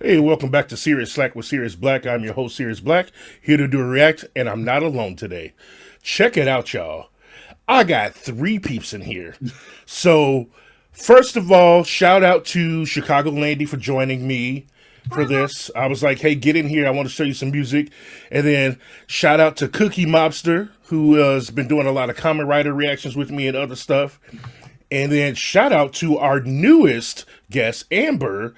Hey, welcome back to CERIUS BLAQ with CERIUS BLAQ. I'm your host, CERIUS BLAQ, here to do a react, and I'm not alone today. Check it out, y'all. I got three peeps in here. So, first of all, shout out to Chicago Landy for joining me for this. I was like, hey, get in here. I want to show you some music. And then shout out to Cookie Mobster, who has been doing a lot of Kamen Rider reactions with me and other stuff. And then shout out to our newest guest, Amber,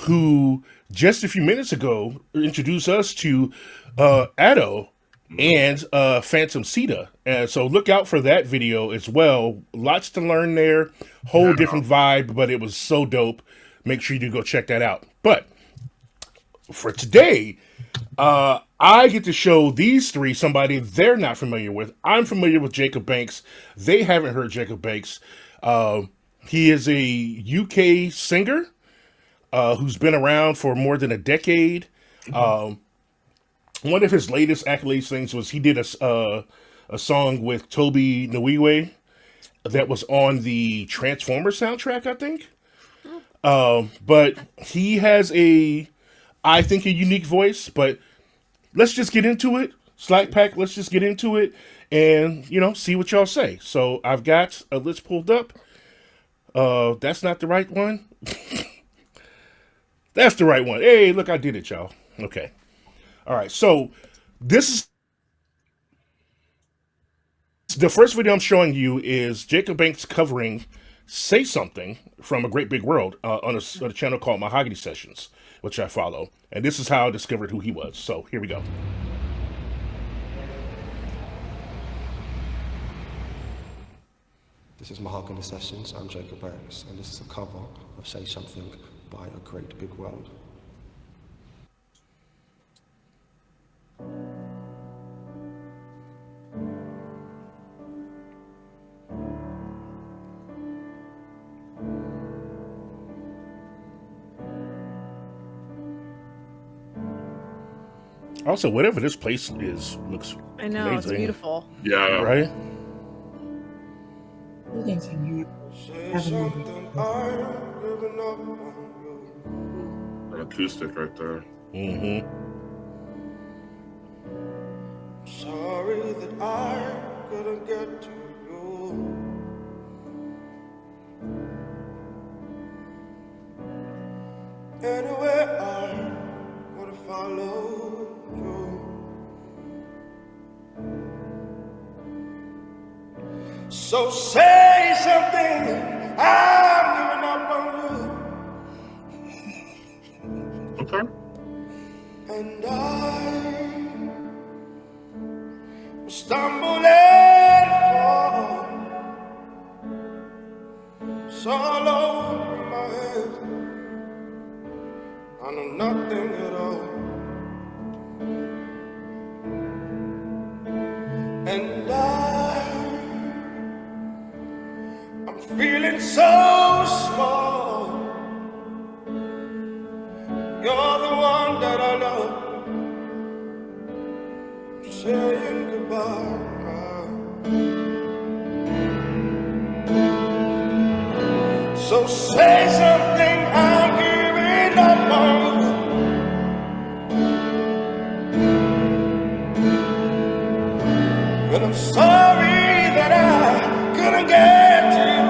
who just a few minutes ago introduced us to Addo and Phantom Sita. And so look out for that video as well. Lots to learn there. Whole different vibe, but it was so dope. Make sure you do go check that out. But for today, I get to show these three somebody they're not familiar with. I'm familiar with Jacob Banks. They haven't heard Jacob Banks. He is a UK singer who's been around for more than a decade. One of his latest accolades things was he did a song with Toby Nwiwe that was on the Transformers soundtrack, I think. But he has I think, a unique voice. But let's just get into it. Slack Pack, let's just get into it and, see what y'all say. So I've got a list pulled up. That's not the right one. That's the right one. Hey, look, I did it, y'all. Okay. All right. So this is the first video I'm showing you is Jacob Banks covering Say Something from A Great Big World on a channel called Mahogany Sessions, which I follow. And this is how I discovered who he was. So here we go. This is Mahogany Sessions, I'm Jacob Banks, and this is a cover of Say Something by A Great Big World. Also, whatever this place is, looks I know, amazing. it's beautiful. Yeah. Right? An acoustic right there. Mm-hmm. Sorry that I couldn't get to you. Anywhere I would have followed you. So say something, I'm giving up on you. Okay. And I stumble and fall. It's all over my head. I know nothing at all. And I'm feeling so small. You're the one that I love. Saying goodbye. So say something, I'm giving up on you. But I'm sorry that I couldn't get to you.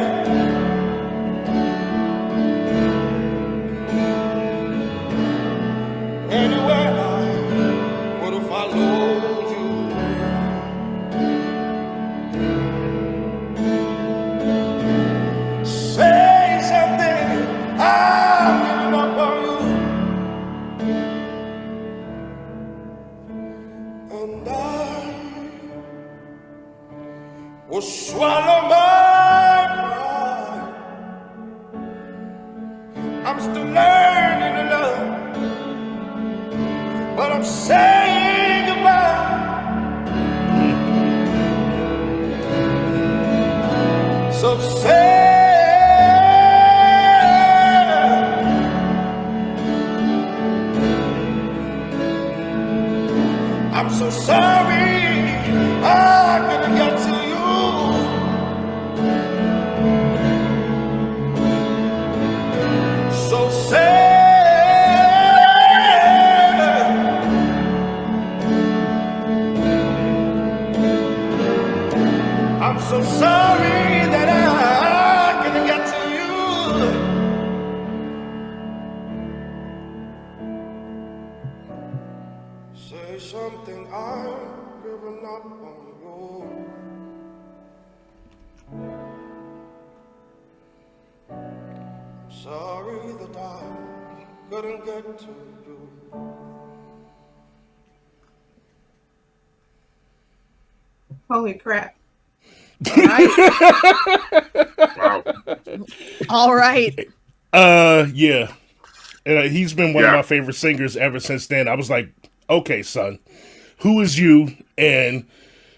Anywhere I would have followed you. Say something, I'm giving up on you. And I will swallow my pride. I'm still learning to love, but I'm saying goodbye. So say, I'm so sorry I couldn't get to you. So say Say something, I'm giving up on you. I'm sorry that I couldn't get to you. Holy crap. All right. Wow. All right. Yeah. He's been one of my favorite singers ever since then. I was like, okay, son, who is you, and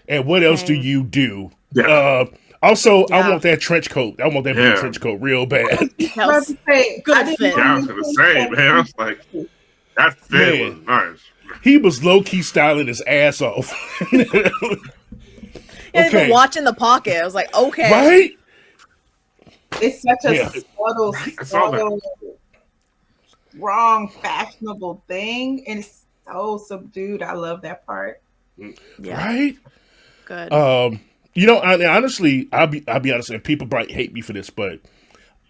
what else do you do? Yeah. Also, I want that trench coat. I want that blue trench coat real bad. Yes. Good fit. Down to the same, man. I was like, that fit was nice. He was low key styling his ass off. Yeah, the watch in the pocket. I was like, okay. Right? It's such a subtle, wrong, fashionable thing, and it's so subdued. I love that part. Yeah. Right? Good. You know, honestly, I'll be honest, and people probably hate me for this, but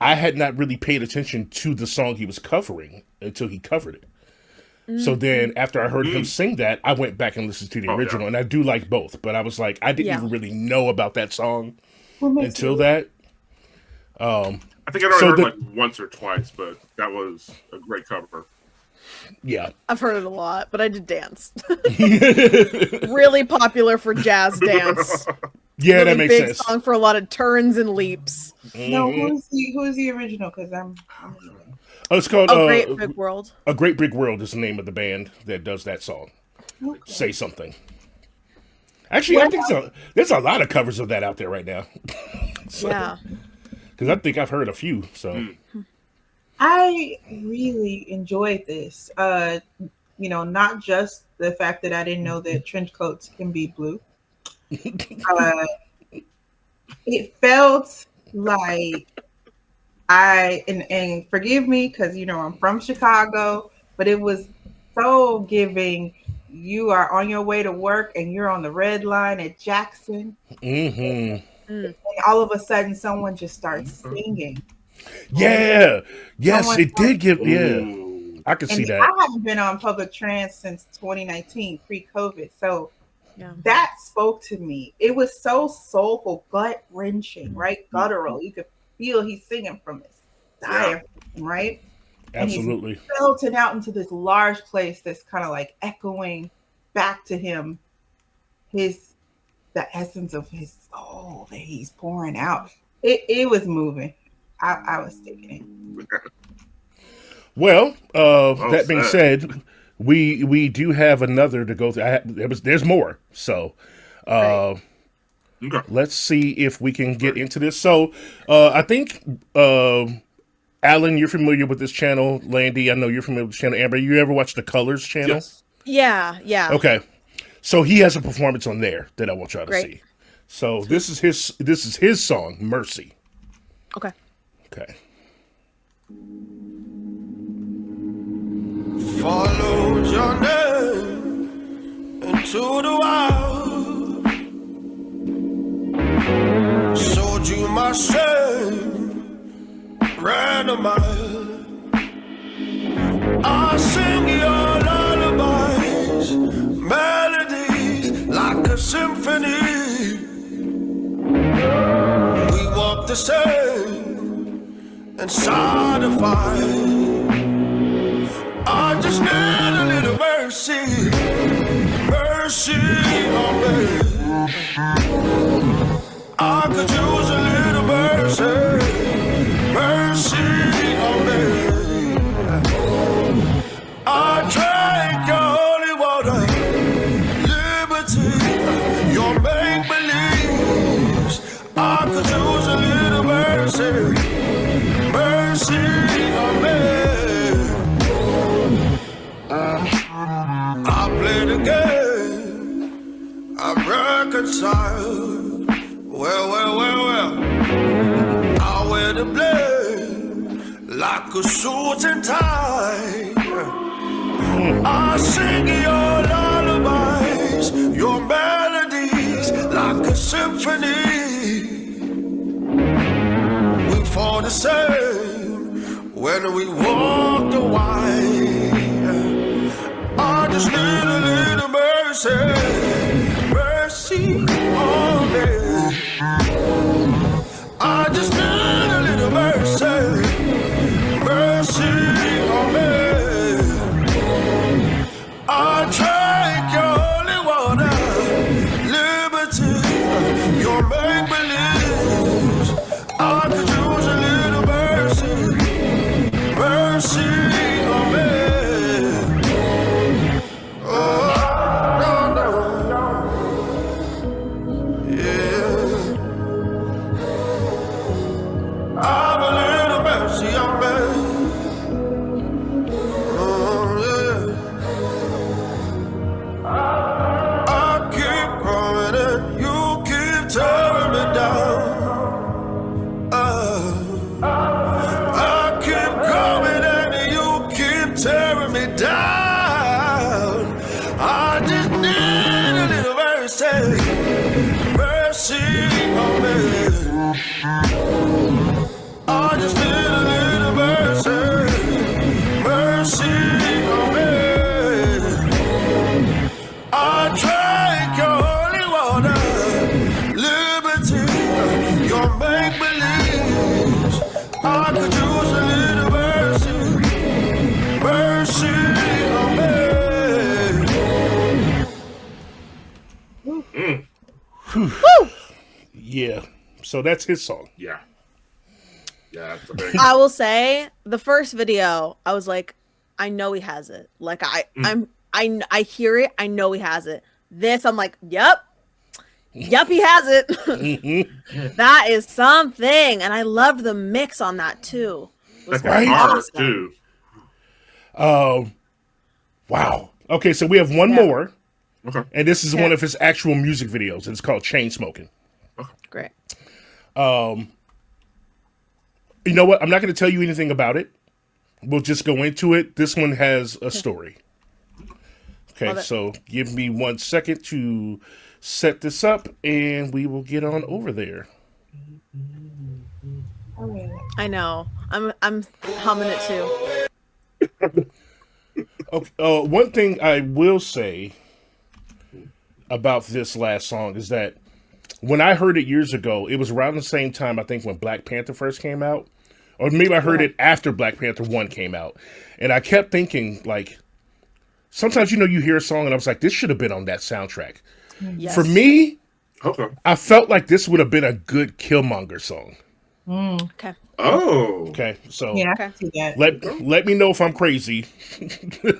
I had not really paid attention to the song he was covering until he covered it. So then after I heard him sing that, I went back and listened to the original, and I do like both, but I was like, I didn't even really know about that song until that. I think I'd already heard like once or twice, but that was a great cover. Yeah. I've heard it a lot, but I did dance. Really popular for jazz dance. Yeah, really that makes big sense. Song for a lot of turns and leaps. No, who's the original? Because I'm it's called A Great Big World. A Great Big World is the name of the band that does that song. okay. Say something. Actually, I think there's a lot of covers of that out there right now. Yeah. Because I think I've heard a few. So I really enjoyed this. Not just the fact that I didn't know that trench coats can be blue. It felt like and forgive me because I'm from Chicago, but it was so giving. You are on your way to work and you're on the red line at Jackson. And all of a sudden someone just starts singing. Yeah. Yes, it did give. Yeah. I can see that. I haven't been on public trans since 2019, pre-COVID. So that spoke to me. It was so soulful, gut wrenching, right? Guttural. You could feel he's singing from his diaphragm, right? Absolutely. And he's belting out into this large place that's kind of like echoing back to him the essence of his soul that he's pouring out. It was moving. I was taking it. Well, that being said, we do have another to go through. There's more. So let's see if we can get into this. So I think Alan, you're familiar with this channel. Landy, I know you're familiar with this channel. Amber, you ever watch the Colors channel? Yes. Yeah. Okay. So he has a performance on there that I want y'all to see. So this is his song, Mercy. Okay. Followed your name into the wild. Showed you my shame, ran a mile. I sing your lullabies, melodies like a symphony. We walk the same inside a fire. I just need a little mercy, mercy on me. I could use a little mercy, mercy on me. I drank your holy water, liberty, your make-believes. I could use a little mercy, mercy on me. I play the game, I reconcile. Well. I wear the blame like a suit and tie. I sing your lullabies, your melodies like a symphony. We fall the same when we walk the wine. I just need a little mercy, mercy on me. I just need a little mercy, mercy on me. I drank your holy water, liberty, your make-believes. I could use a little mercy, mercy on me. Oh, no, no, no. Yeah. Have a little mercy on me. Oh, yeah. I keep growing and you keep tearing me down. I keep going and you keep tearing me down. I just need a little mercy, mercy on me. I just need a little mercy, mercy on me. I drank your holy water, liberty, your make-believes. I could use a little mercy, mercy on me. Yeah. So that's his song. Yeah. Yeah, that's a very I will say the first video, I was like, I know he has it. Like I hear it. I know he has it. This, I'm like, yep, he has it. That is something, and I loved the mix on that too. It was that's Right? hard too. Wow. Okay, so we have one more, Okay. and this is Okay. one of his actual music videos. It's called Chain Smoking. great. You know what? I'm not going to tell you anything about it. We'll just go into it. This one has a story. Okay, Love it. so give me 1 second to set this up, and we will get on over there. I know. I'm humming it too. Okay, one thing I will say about this last song is that when I heard it years ago, it was around the same time, I think, when Black Panther first came out. Or maybe I heard it after Black Panther 1 came out. And I kept thinking, like, sometimes, you hear a song and I was like, this should have been on that soundtrack. Yes. For me, Okay. I felt like this would have been a good Killmonger song. Okay. Oh. Okay, so Yeah, I can see that. let me know if I'm crazy Okay.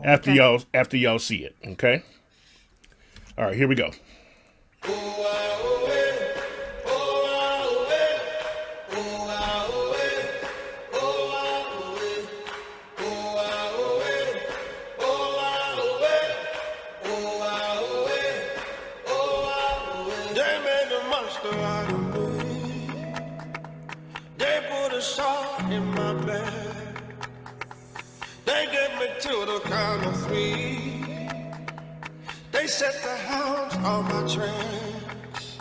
after y'all see it. Okay. All right, here we go. They made a monster out of me. They put a shot in my bed. They get me to the count of 3. They set the hounds on my tracks.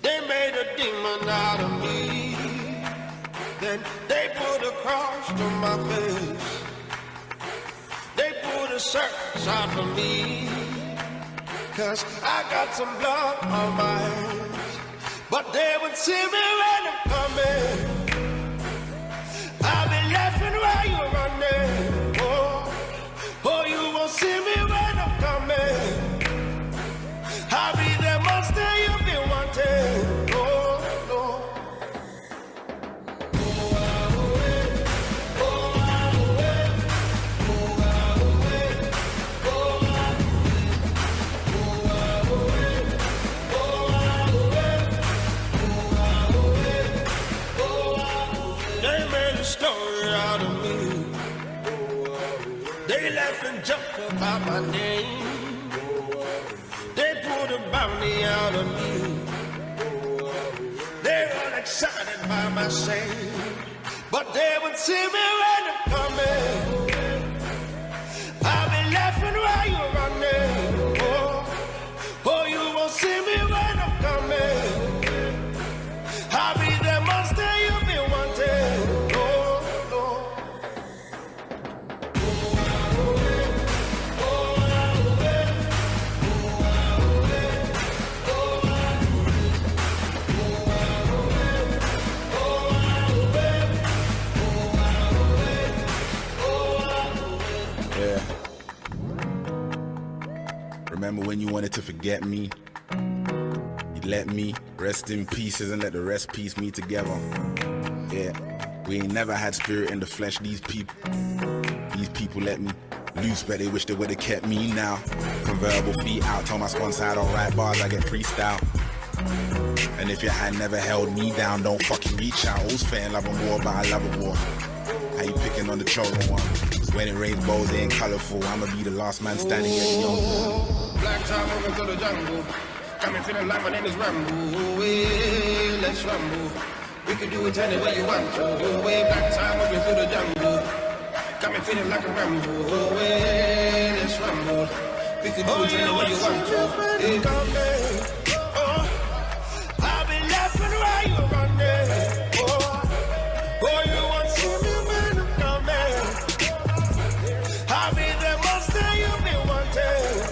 They made a demon out of me. Then they put a cross to my face. They put a search out for me. 'Cause I got some blood on my hands. But they would see me when I'm coming. I'll be laughing while you're running. Oh, you won't see me when I'm coming. I'll be the monster you've been wanting. Oh, no. They made a story out of me. They laugh and joke about my name. They put a bounty out of me. They're all excited by my shame. But they would see me when I'm coming. I'll be laughing while you're running. Oh, you won't see me when I'm coming. I'll be the monster you've been wanting. Oh, no. Remember when you wanted to forget me? You let me rest in pieces and let the rest piece me together. Yeah, we ain't never had spirit in the flesh. These people let me loose, but they wish they would've kept me now. Convertible feet out, told my sponsor I don't write bars, I get freestyle. And if your hand never held me down, don't fucking reach out. All's fair in love and war, but I love a war. How you picking on the chosen one? When it rains bows, they ain't colorful. I'ma be the last man standing at the young one. Black time over to the jungle. Got me feeling like my name is Rambo. Hey, let's rumble. We can do it any way you want to. Way black time over to the jungle. Got me feeling like a Rambo. Hey, let's rumble. We can do it any way you want to. Hey, come there. I'll be laughing while you're running. Oh, you want to see me when I'm coming. I'll be the monster you've been wanting.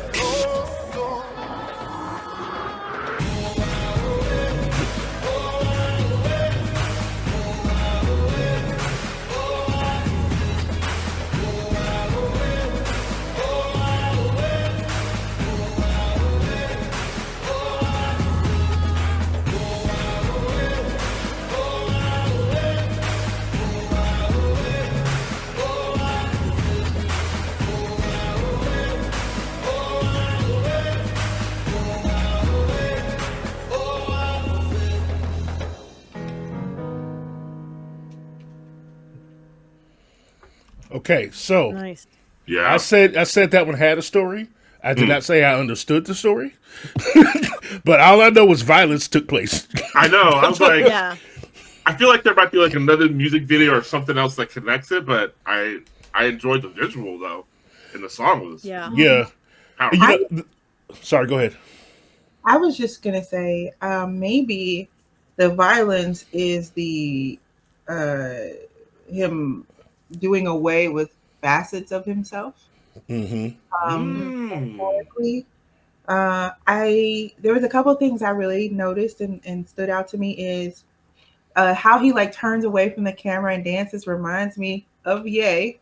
Okay, so Nice. Yeah. I said that one had a story. I did not say I understood the story, but all I know was violence took place. I know. I was like, Yeah. I feel like there might be like another music video or something else that connects it, but I enjoyed the visual though, and the song was Yeah. Yeah. powerful. You know, sorry, go ahead. I was just gonna say, maybe the violence is the him doing away with facets of himself. Metaphorically. There was a couple of things I really noticed and stood out to me is how he like turns away from the camera and dances reminds me of Ye.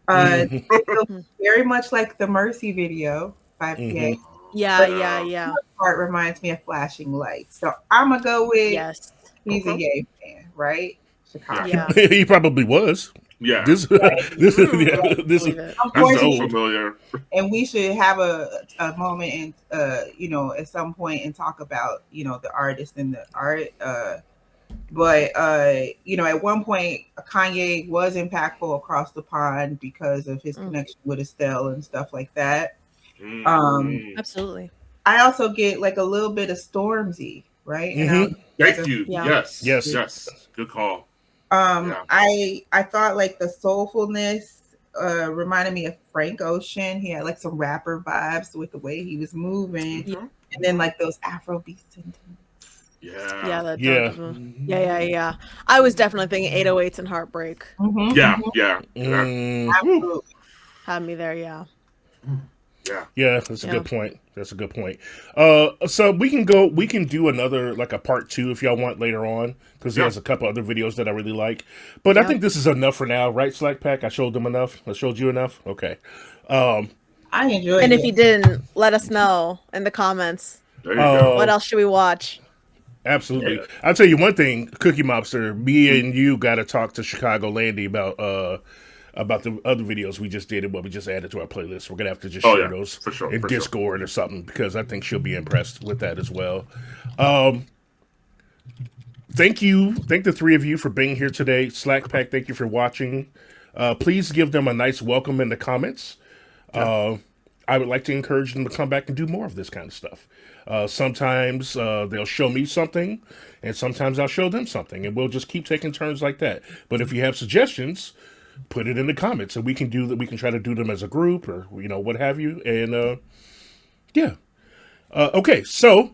It feels very much like the Mercy video by Ye. Yeah. Part reminds me of Flashing Lights. So I'm gonna go with Yes. he's a Ye fan, right? Chicago. Yeah. He probably was. Yeah. This is Believe it. That's so familiar. And we should have a moment and at some point and talk about the artist and the art. But at one point Kanye was impactful across the pond because of his connection with Estelle and stuff like that. Absolutely. I also get like a little bit of Stormzy, right? Thank you. Yeah. Yes. Good call. I thought like the soulfulness reminded me of Frank Ocean. He had like some rapper vibes with the way he was moving, and then like those Afrobeat sentiments. Yeah. I was definitely thinking 808s and Heartbreak. Absolutely. Had me there, yeah. Yeah, that's a good point. That's a good point. So we can do another like a part 2 if y'all want later on because he has a couple other videos that I really like. But I think this is enough for now, right? Slack Pack. I showed them enough. I showed you enough. Okay. I enjoyed it. And if you didn't, let us know in the comments. There you go. What else should we watch? Absolutely. I'll tell you one thing, Cookie Mobster. Me and you got to talk to Chicago Landy about the other videos we just did and what we just added to our playlist. We're gonna have to just share those for sure, in Discord or something because I think she'll be impressed with that as well. Thank the three of you for being here today. Slack Pack, thank you for watching. Please give them a nice welcome in the comments. I would like to encourage them to come back and do more of this kind of stuff. Sometimes they'll show me something, and sometimes I'll show them something, and we'll just keep taking turns like that. But if you have suggestions, put it in the comments, and we can do that. We can try to do them as a group, or what have you. And okay. So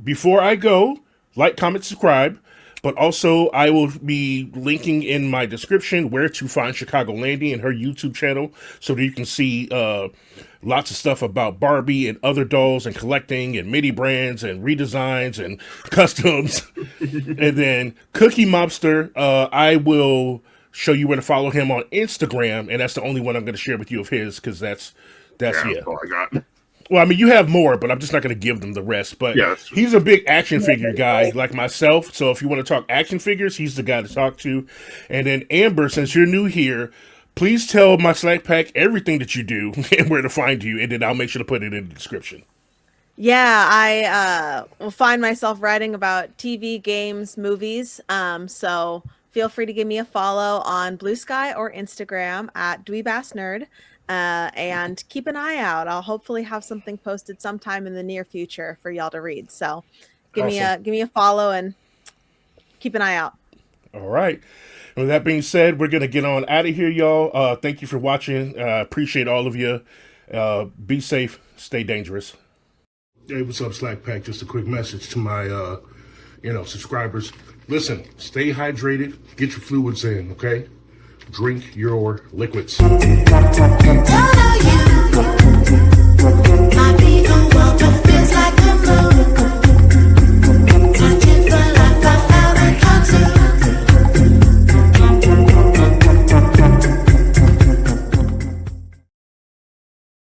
before I go, like, comment, subscribe. But also, I will be linking in my description where to find Chicago Landy and her YouTube channel so that you can see lots of stuff about Barbie and other dolls and collecting and mini brands and redesigns and customs. And then Cookie Mobster, I will show you where to follow him on Instagram. And that's the only one I'm going to share with you of his because that's That's That's all I got. Well, I mean, you have more, but I'm just not going to give them the rest. But Yeah, that's true. he's a big action figure guy like myself. So if you want to talk action figures, he's the guy to talk to. And then Amber, since you're new here, please tell my Slack Pack everything that you do and where to find you. And then I'll make sure to put it in the description. Yeah, I will find myself writing about TV, games, movies. So feel free to give me a follow on Blue Sky or Instagram at dweebassnerd. And keep an eye out. I'll hopefully have something posted sometime in the near future for y'all to read. So give me a follow and keep an eye out. All right. With that being said, we're going to get on out of here, y'all. Thank you for watching. Appreciate all of you. Be safe. Stay dangerous. Hey, what's up, Slack Pack? Just a quick message to my, subscribers. Listen, stay hydrated. Get your fluids in, okay? Drink your liquids.